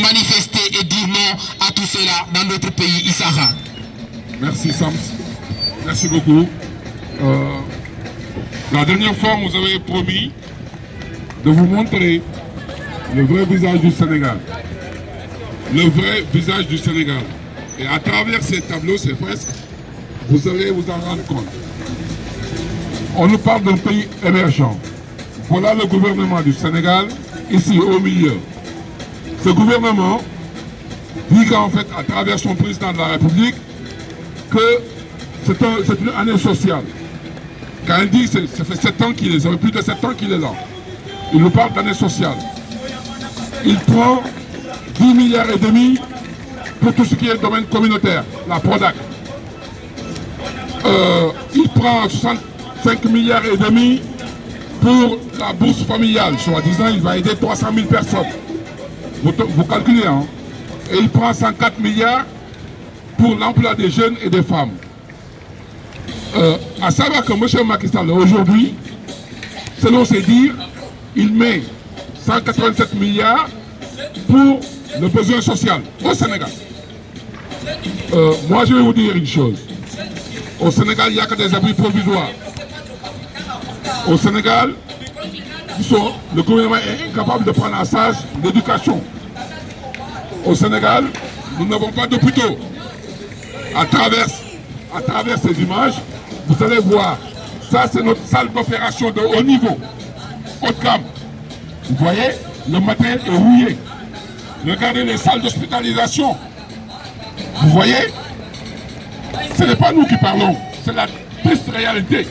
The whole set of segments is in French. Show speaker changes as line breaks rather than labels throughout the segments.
manifester et dire non à tout cela dans notre pays, Issakha.
Merci Sams, merci beaucoup. La dernière fois, vous avez promis de vous montrer le vrai visage du Sénégal. Le vrai visage du Sénégal. Et à travers ces tableaux, ces fresques, vous allez vous en rendre compte. On nous parle d'un pays émergent. Voilà le gouvernement du Sénégal, ici au milieu. Ce gouvernement dit qu'en fait, à travers son président de la République, que c'est une année sociale. Quand il dit que ça fait 7 ans qu'il est, ça fait plus de 7 ans qu'il est là. Il nous parle d'année sociale. Il prend 10 milliards et demi pour tout ce qui est domaine communautaire, la PRODAC. Il prend 65 milliards et demi pour la bourse familiale. Soi-disant, il va aider 300 000 personnes. Vous calculez, hein? Et il prend 104 milliards pour l'emploi des jeunes et des femmes. À savoir que M. Macky Sall, aujourd'hui, selon ses dires, il met 187 milliards pour le besoin social au Sénégal. Moi, je vais vous dire une chose. Au Sénégal, il n'y a que des abris provisoires. Au Sénégal, le gouvernement est incapable de prendre en charge l'éducation. Au Sénégal, nous n'avons pas d'hôpitaux. À travers ces images, vous allez voir, ça c'est notre salle d'opération de haut niveau, haut de gamme. Vous voyez, le matériel est rouillé. Regardez les salles d'hospitalisation. Vous voyez, ce n'est pas nous qui parlons, c'est la triste réalité.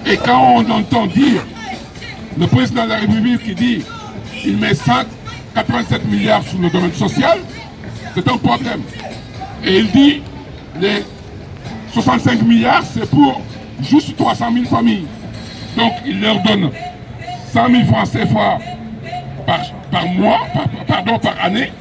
Et quand on entend dire le président de la République qui dit qu'il met 187 milliards sur le domaine social, c'est un problème. Et il dit les 65 milliards, c'est pour juste 300 000 familles. Donc il leur donne 100 000 francs CFA par année,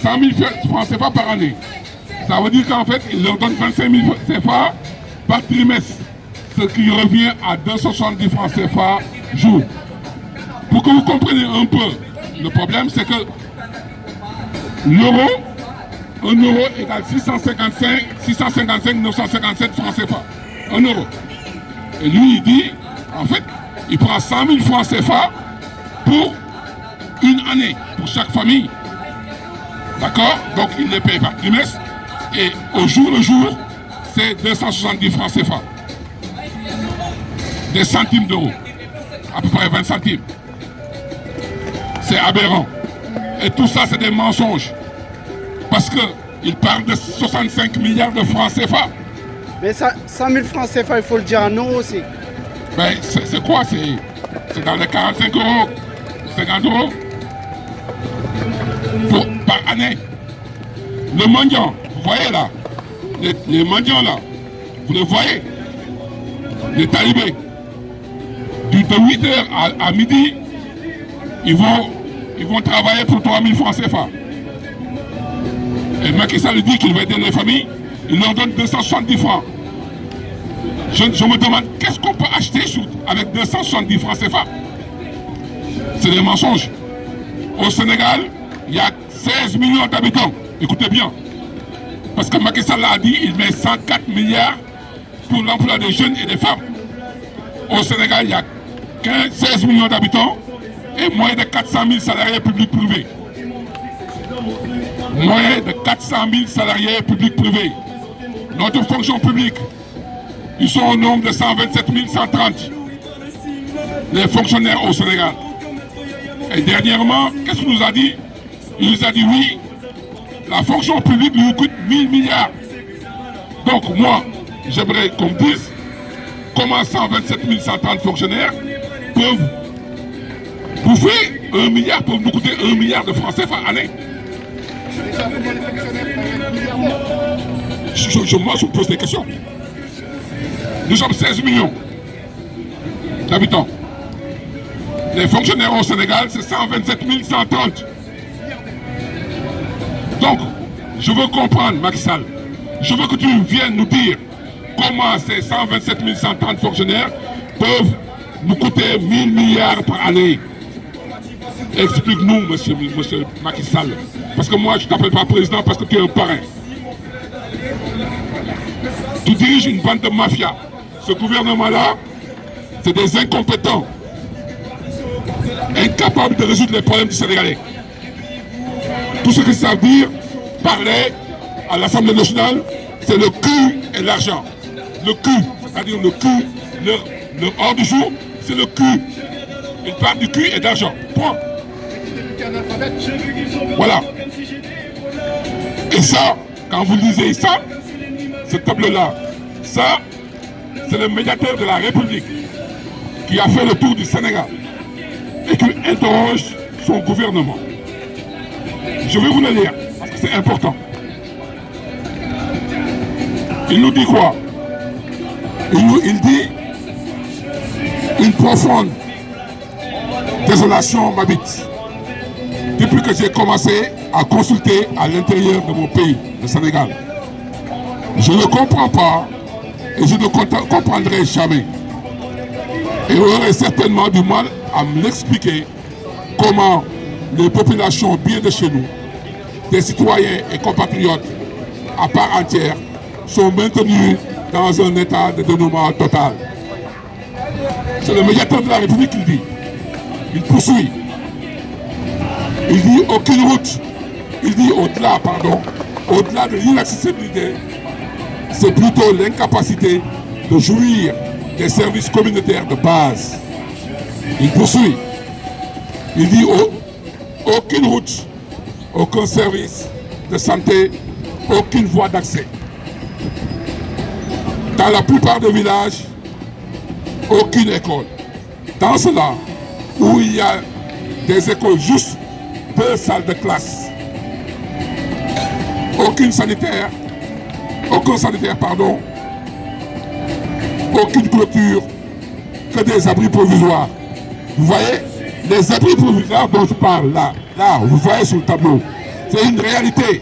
100 000 francs CFA par année. Ça veut dire qu'en fait, il leur donne 25 000 CFA par trimestre, ce qui revient à 270 francs CFA jour. Pour que vous compreniez un peu, le problème c'est que l'euro, 1 euro égale 655 957 francs CFA. 1 euro. Et lui, il dit, en fait, il prend 100 000 francs CFA pour une année, pour chaque famille. D'accord? Donc, il les paye par trimestre. Et au jour le jour, c'est 270 francs CFA. Des centimes d'euros. À peu près 20 centimes. C'est aberrant. Et tout ça, c'est des mensonges. Parce qu'il parle de 65 milliards de francs CFA.
Mais 100 000 francs CFA, il faut le dire en euros aussi.
Ben, c'est quoi? C'est dans les 45 euros, 50 euros par année. Le mendiant, vous voyez là, les mendiants là, vous les voyez, les talibés, de 8h à midi, ils vont travailler pour 3 000 francs CFA. Et Macky Sall dit qu'il va aider les familles, il leur donne 270 francs. Je me demande, qu'est-ce qu'on peut acheter avec 270 francs CFA? C'est des mensonges. Au Sénégal, il y a 16 millions d'habitants. Écoutez bien. Parce que Macky Sall a dit qu'il met 104 milliards pour l'emploi des jeunes et des femmes. Au Sénégal, il y a 16 millions d'habitants et moins de 400 000 salariés publics privés. Moins de 400 000 salariés publics privés. Notre fonction publique, ils sont au nombre de 127 130. Les fonctionnaires au Sénégal. Et dernièrement, qu'est-ce qu'il nous a dit? Il nous a dit oui, la fonction publique lui coûte 1000 milliards. Donc moi, j'aimerais qu'on me dise comment 127 130 fonctionnaires peuvent bouffer 1 milliard, peuvent nous coûter 1 milliard de francs CFA par année. Moi, je me pose des questions. Nous sommes 16 millions d'habitants. Les fonctionnaires au Sénégal, c'est 127 130. Donc, je veux comprendre, Macky Sall, je veux que tu viennes nous dire comment ces 127 130 fonctionnaires peuvent nous coûter 1000 milliards par année. Explique-nous, monsieur Macky Sall. Parce que moi, je ne t'appelle pas président parce que tu es un parrain. Tu diriges une bande de mafia. Ce gouvernement-là, c'est des incompétents. Incapables de résoudre les problèmes du Sénégalais. Tout ce qu'ils savent dire, parler à l'Assemblée nationale, c'est le cul et l'argent. Le cul, c'est-à-dire le cul, le hors du jour, c'est le cul. Ils parlent du cul et d'argent. Point. Voilà. Et ça, quand vous lisez ça, ce tableau-là, ça, c'est le médiateur de la République qui a fait le tour du Sénégal et qui interroge son gouvernement. Je vais vous le lire, parce que c'est important. Il nous dit quoi? Il dit une profonde désolation m'habite. Depuis que j'ai commencé à consulter à l'intérieur de mon pays, le Sénégal. Je ne comprends pas et je ne comprendrai jamais. Et j'aurai certainement du mal à me l'expliquer comment les populations bien de chez nous, des citoyens et compatriotes à part entière, sont maintenus dans un état de dénuement total. C'est le médiateur de la République qui le dit. Il poursuit. Il dit aucune route. Il dit au-delà, pardon, au-delà de l'inaccessibilité, c'est plutôt l'incapacité de jouir des services communautaires de base. Il poursuit. Il dit aucune route, aucun service de santé, aucune voie d'accès. Dans la plupart des villages, aucune école. Dans cela, où il y a des écoles, juste 2 salles de classe. Aucun sanitaire, pardon, aucune clôture, que des abris provisoires. Vous voyez, les abris provisoires dont je parle là, vous voyez sur le tableau, c'est une réalité.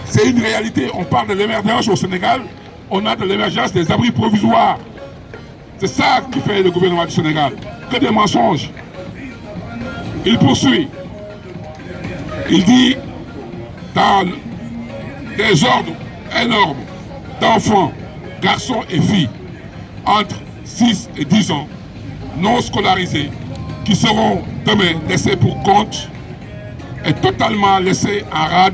C'est une réalité. On parle de l'émergence au Sénégal, on a de l'émergence des abris provisoires. C'est ça qui fait le gouvernement du Sénégal. Que des mensonges. Il poursuit. Il dit, dans des ordres énormes d'enfants, garçons et filles, entre 6 et 10 ans, non scolarisés, qui seront demain laissés pour compte et totalement laissés en rade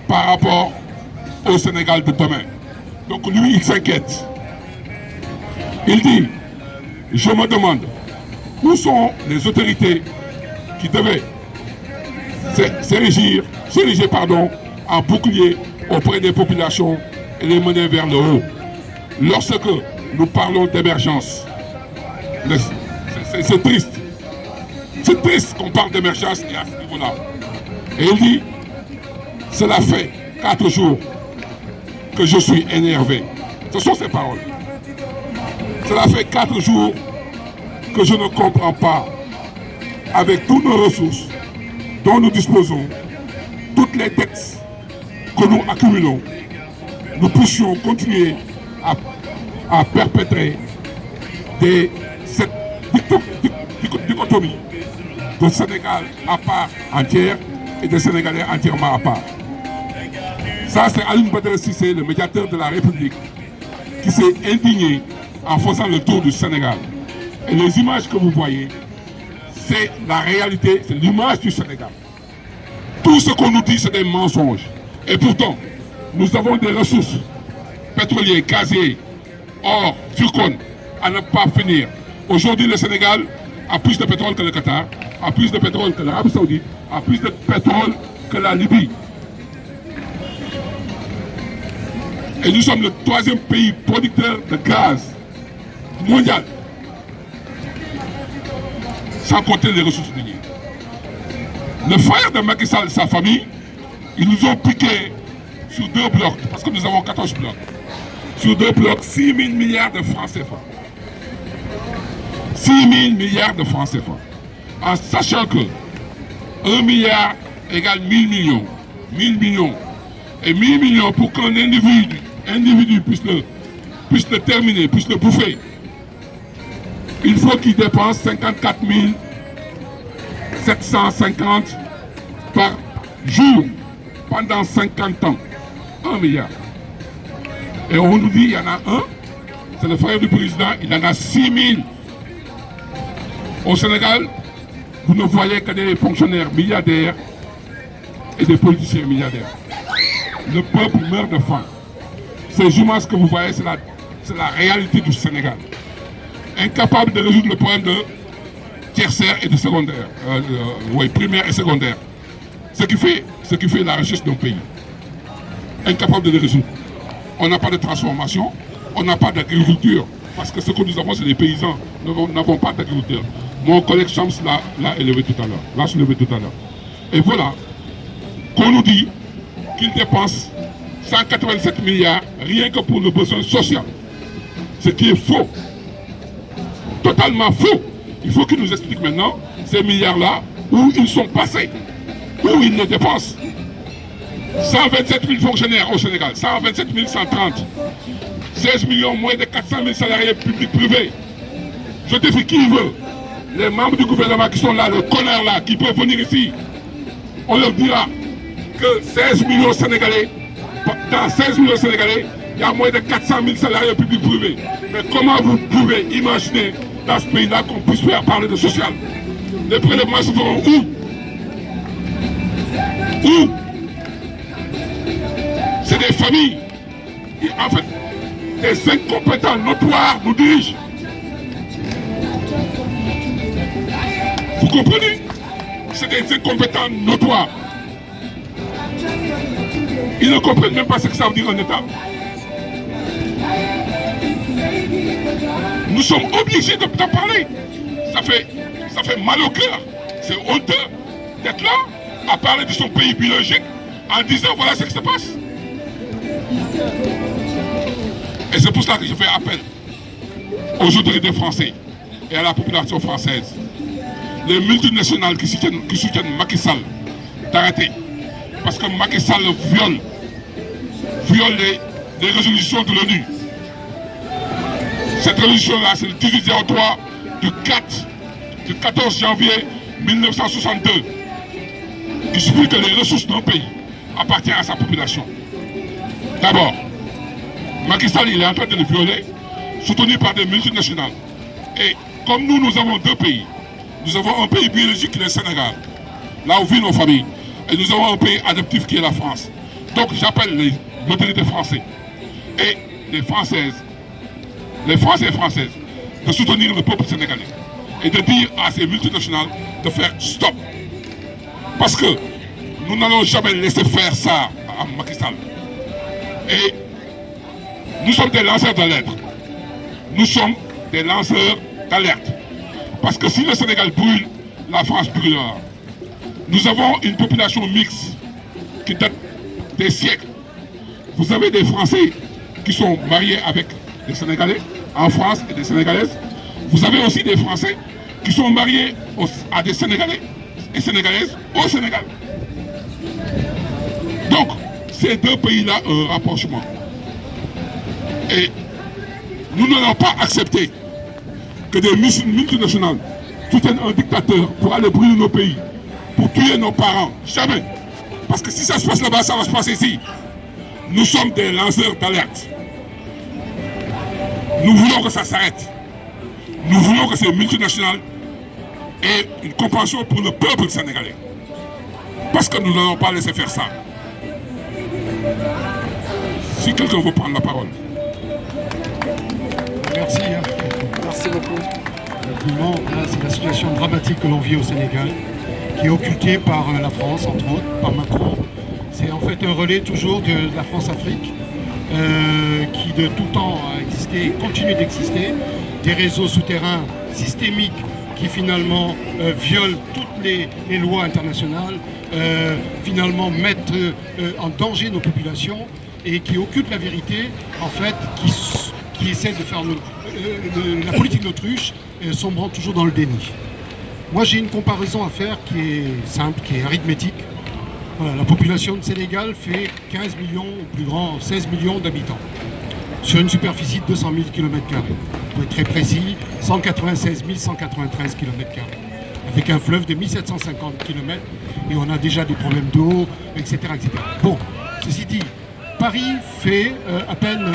par rapport au Sénégal de demain. Donc lui, il s'inquiète. Il dit, je me demande, où sont les autorités qui devaient s'ériger en bouclier auprès des populations et les mener vers le haut. Lorsque nous parlons d'émergence, c'est triste. C'est triste qu'on parle d'émergence à ce niveau-là. Et il dit, cela fait 4 jours que je suis énervé. Ce sont ses paroles. Cela fait 4 jours que je ne comprends pas, avec toutes nos ressources dont nous disposons, toutes les dettes que nous accumulons, nous puissions continuer à perpétrer cette dichotomie de Sénégal à part entière et de Sénégalais entièrement à part. Ça, c'est Alioune Badara Cissé, le médiateur de la République, qui s'est indigné en faisant le tour du Sénégal. Et les images que vous voyez, c'est la réalité, c'est l'image du Sénégal. Tout ce qu'on nous dit, c'est des mensonges. Et pourtant, nous avons des ressources pétrolières, gazières, or, zircon, à ne pas finir. Aujourd'hui, le Sénégal a plus de pétrole que le Qatar, a plus de pétrole que l'Arabie Saoudite, a plus de pétrole que la Libye. Et nous sommes le 3e pays producteur de gaz mondial, sans compter les ressources minières. Le frère de Macky Sall et sa famille, ils nous ont piqué sur 2 blocs, parce que nous avons 14 blocs. Sur 2 blocs, 6 000 milliards de francs CFA. 6 000 milliards de francs CFA. En sachant que 1 milliard égale 1000 millions. 1000 millions. Et 1000 millions pour qu'un individu puisse le terminer, puisse le bouffer. Il faut qu'il dépense 54 750 par jour pendant 50 ans. 1 milliard. Et on nous dit qu'il y en a un, c'est le frère du président, il en a 6 000. Au Sénégal, vous ne voyez que des fonctionnaires milliardaires et des politiciens milliardaires. Le peuple meurt de faim. Ces images que vous voyez, c'est la réalité du Sénégal. Incapable de résoudre le problème de tertiaire et de secondaire, primaire et secondaire. Ce qui fait la richesse d'un pays. Incapable de le résoudre. On n'a pas de transformation, on n'a pas d'agriculture, parce que ce que nous avons, c'est des paysans. Nous n'avons pas d'agriculture. Mon collègue Chams l'a élevé tout à l'heure, l'a soulevé tout à l'heure. Et voilà qu'on nous dit qu'il dépense 187 milliards rien que pour le besoin social. Ce qui est faux. Totalement faux. Il faut qu'il nous explique maintenant ces milliards-là, où ils sont passés, où ils les dépensent. 127 000 fonctionnaires au Sénégal, 127 130. 16 millions, moins de 400 000 salariés publics privés. Je défie qui veut. Les membres du gouvernement qui sont là, les connards là, qui peuvent venir ici, on leur dira que 16 millions Sénégalais, dans 16 millions Sénégalais, il y a moins de 400 000 salariés publics privés. Mais comment vous pouvez imaginer dans ce pays-là qu'on puisse faire parler de social? Les prélèvements se feront où? Où? C'est des familles qui, en fait, des incompétents notoires nous dirigent. Vous comprenez? C'est des incompétents notoires. Ils ne comprennent même pas ce que ça veut dire un État. Nous sommes obligés d'en parler. Ça fait mal au cœur. C'est honteux d'être là à parler de son pays biologique en disant voilà ce qui se passe. Et c'est pour cela que je fais appel aux autorités françaises et à la population française. Les multinationales qui soutiennent Macky Sall, d'arrêter. Parce que Macky Sall viole les résolutions de l'ONU. Cette résolution-là, c'est le 1803 du 14 janvier 1962, qui explique que les ressources d'un pays appartiennent à sa population. D'abord, Macky Sall, il est en train de le violer, soutenu par des multinationales. Et comme nous avons deux pays, nous avons un pays biologique qui est le Sénégal, là où vivent nos familles, et nous avons un pays adoptif qui est la France. Donc j'appelle les autorités françaises et les Français et Françaises de soutenir le peuple sénégalais et de dire à ces multinationales de faire stop. Parce que nous n'allons jamais laisser faire ça à Macky Sall. Et nous sommes des lanceurs d'alerte. Nous sommes des lanceurs d'alerte. Parce que si le Sénégal brûle, la France brûlera. Nous avons une population mixte qui date des siècles. Vous avez des Français qui sont mariés avec des Sénégalais en France et des Sénégalaises. Vous avez aussi des Français qui sont mariés à des Sénégalais et Sénégalaises au Sénégal. Donc, ces deux pays-là ont un rapprochement. Et nous n'allons pas accepter que des multinationales soutiennent un dictateur pour aller brûler nos pays, pour tuer nos parents. Jamais. Parce que si ça se passe là-bas, ça va se passer ici. Nous sommes des lanceurs d'alerte. Nous voulons que ça s'arrête. Nous voulons que ces multinationales aient une compréhension pour le peuple sénégalais. Parce que nous n'allons pas laisser faire ça. Si quelqu'un veut prendre la parole.
Merci.
Merci beaucoup.
Effectivement, là, c'est la situation dramatique que l'on vit au Sénégal, qui est occultée par la France, entre autres, par Macron. C'est en fait un relais toujours de la France-Afrique, qui de tout temps a existé et continue d'exister. Des réseaux souterrains systémiques qui finalement violent toutes les lois internationales, finalement mettent en danger nos populations et qui occultent la vérité, en fait, qui essaient de faire la politique d'autruche, sombrant toujours dans le déni. Moi, j'ai une comparaison à faire qui est simple, qui est arithmétique. Voilà, la population de Sénégal fait 15 millions, ou plus grand, 16 millions d'habitants, sur une superficie de 200 000 km². Pour être très précis, 196 193 km². avec un fleuve de 1750 km, et on a déjà des problèmes d'eau, etc., etc. Bon, ceci dit, Paris fait à peine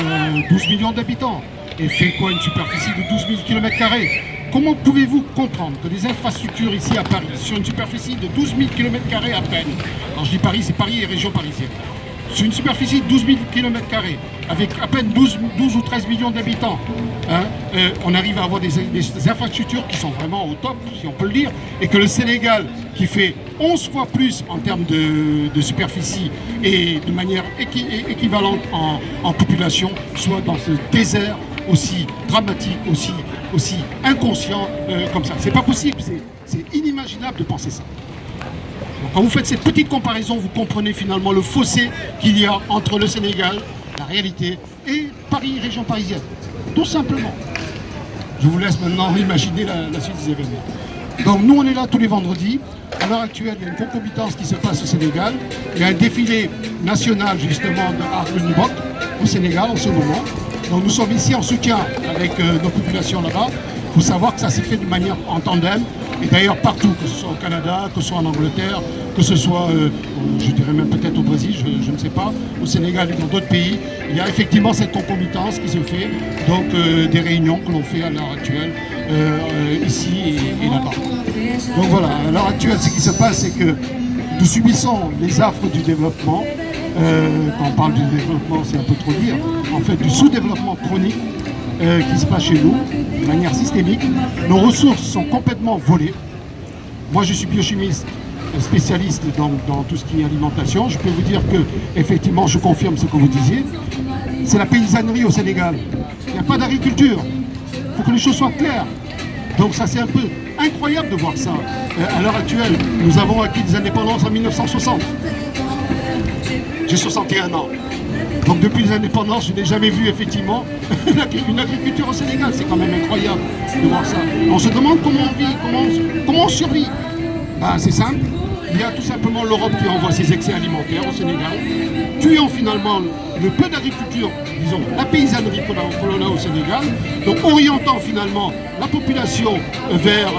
12 millions d'habitants, et fait quoi, une superficie de 12 000 km². Comment pouvez-vous comprendre que les infrastructures ici à Paris, sur une superficie de 12 000 km² à peine, quand je dis Paris, c'est Paris et région parisienne, sur une superficie de 12 000 km², avec à peine 12 ou 13 millions d'habitants, hein, on arrive à avoir des infrastructures qui sont vraiment au top, si on peut le dire, et que le Sénégal, qui fait 11 fois plus en termes de superficie et de manière équivalente en population, soit dans ce désert aussi dramatique, aussi inconscient comme ça. C'est pas possible, c'est inimaginable de penser ça. Donc, quand vous faites cette petite comparaison, vous comprenez finalement le fossé qu'il y a entre le Sénégal, la réalité, et Paris, région parisienne. Tout simplement. Je vous laisse maintenant imaginer la suite des événements. Donc nous, on est là tous les vendredis. À l'heure actuelle, il y a une concomitance qui se passe au Sénégal. Il y a un défilé national justement de Art de Nubok au Sénégal en ce moment. Donc nous sommes ici en soutien avec nos populations là-bas. Il faut savoir que ça s'est fait de manière en tandem. Et d'ailleurs partout, que ce soit au Canada, que ce soit en Angleterre, que ce soit, je dirais même peut-être au Brésil, je ne sais pas, au Sénégal et dans d'autres pays, il y a effectivement cette concomitance qui se fait, donc des réunions que l'on fait à l'heure actuelle, ici et là-bas. Donc voilà, à l'heure actuelle, ce qui se passe, c'est que nous subissons les affres du développement. Quand on parle du développement, c'est un peu trop dire, en fait du sous-développement chronique qui se passe chez nous, de manière systémique. Nos ressources sont complètement volées. Moi, je suis biochimiste, spécialiste dans tout ce qui est alimentation. Je peux vous dire que, effectivement, je confirme ce que vous disiez. C'est la paysannerie au Sénégal. Il n'y a pas d'agriculture. Il faut que les choses soient claires. Donc ça, c'est un peu incroyable de voir ça. À l'heure actuelle, nous avons acquis des indépendances en 1960. J'ai 61 ans. Donc depuis les indépendances, je n'ai jamais vu effectivement une agriculture au Sénégal. C'est quand même incroyable de voir ça. On se demande comment on vit, comment on survit. Ben, c'est simple. Il y a tout simplement l'Europe qui envoie ses excès alimentaires au Sénégal, tuant finalement le peu d'agriculture, disons, la paysannerie que l'on a au Sénégal, donc orientant finalement la population vers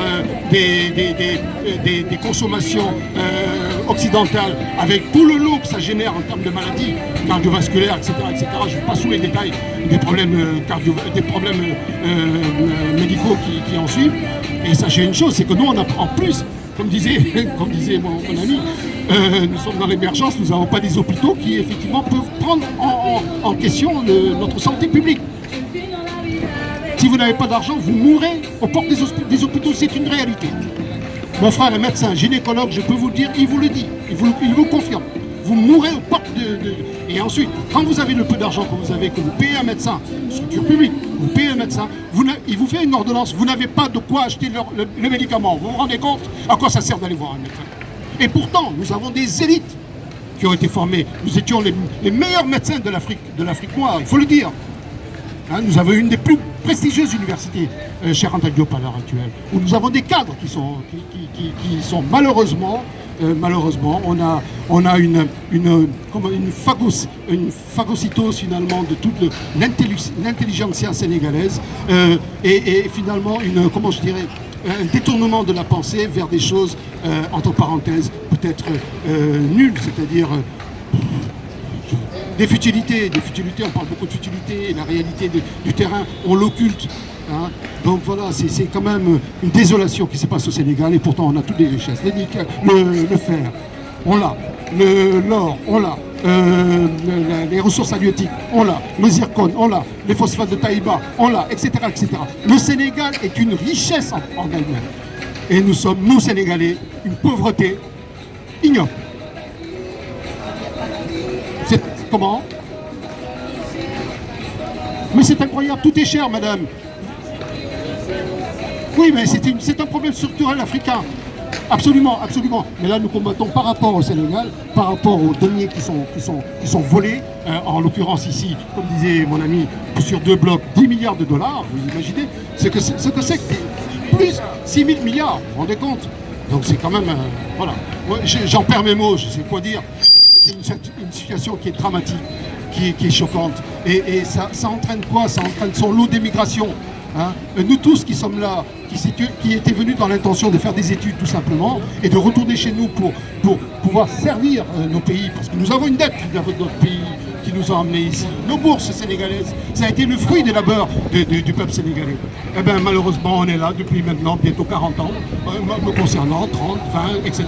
des consommations occidentales, avec tout le lot que ça génère en termes de maladies cardiovasculaires, etc., etc. Je ne vais pas sous les détails des problèmes, médicaux qui en suivent. Et sachez une chose, c'est que nous, on a en plus, comme disait mon ami, nous sommes dans l'émergence, nous n'avons pas des hôpitaux qui effectivement peuvent prendre en question notre santé publique. Si vous n'avez pas d'argent, vous mourrez aux portes des hôpitaux, c'est une réalité. Mon frère est médecin, gynécologue, je peux vous le dire, il vous le dit, il vous confirme. Vous mourrez aux portes Et ensuite, quand vous avez le peu d'argent que vous avez, que vous payez un médecin, structure publique, vous payez un médecin, il vous fait une ordonnance, vous n'avez pas de quoi acheter le médicament. Vous vous rendez compte à quoi ça sert d'aller voir un médecin? Et pourtant, nous avons des élites qui ont été formées. Nous étions les meilleurs médecins de l'Afrique noire, il faut le dire. Hein, nous avons une des plus prestigieuses universités, Cheikh Anta Diop à l'heure actuelle, où nous avons des cadres qui sont malheureusement, on a une phagocytose finalement de toute l'intelligentsia sénégalaise et finalement un détournement de la pensée vers des choses, entre parenthèses, peut-être nulles, c'est-à-dire des futilités, on parle beaucoup de futilités, et la réalité du terrain, on l'occulte. Hein. Donc voilà, c'est quand même une désolation qui se passe au Sénégal, et pourtant on a toutes les richesses. Le fer, on l'a. L'or, on l'a. Les ressources halieutiques, on l'a. Le zircon, on l'a. Les phosphates de Taïba, on l'a, etc., etc. Le Sénégal est une richesse en elle-même. Et nous sommes, nous Sénégalais, une pauvreté ignoble. Comment? Mais c'est incroyable, tout est cher, madame. Oui, mais c'est un problème structurel africain. Absolument, absolument. Mais là, nous combattons par rapport au Sénégal, par rapport aux deniers qui sont volés. En l'occurrence ici, comme disait mon ami, sur 2 blocs, 10 milliards de dollars. Vous imaginez ce que c'est que plus 6 000 milliards, vous vous rendez compte? Donc c'est quand même... voilà. J'en perds mes mots, je sais quoi dire. C'est une situation qui est dramatique, qui est choquante. Et ça entraîne quoi? Ça entraîne son lot d'émigration. Hein. Nous tous qui sommes là, qui étaient venus dans l'intention de faire des études tout simplement et de retourner chez nous pour pouvoir servir nos pays, parce que nous avons une dette vis-à-vis de notre pays qui nous a emmenés ici. Nos bourses sénégalaises, ça a été le fruit des labeurs du peuple sénégalais. Eh bien malheureusement on est là depuis maintenant bientôt 40 ans, me concernant, 30, 20, etc.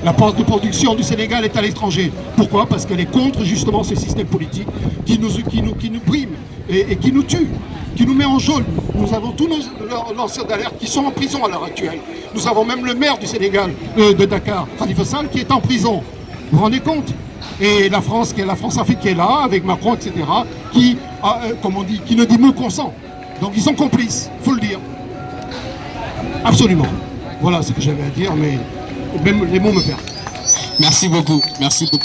La force de production du Sénégal est à l'étranger. Pourquoi? Parce qu'elle est contre justement ce système politique qui nous brime et qui nous tue, qui nous met en jaune. Nous avons tous nos lanceurs d'alerte qui sont en prison à l'heure actuelle. Nous avons même le maire du Sénégal, de Dakar, Khalifa Sall, qui est en prison. Vous vous rendez compte? Et la France Afrique qui est là, avec Macron, etc., qui, comme on dit, qui ne dit mot consent. Donc ils sont complices, il faut le dire. Absolument. Voilà ce que j'avais à dire, mais même les mots me perdent.
Merci beaucoup. Merci beaucoup.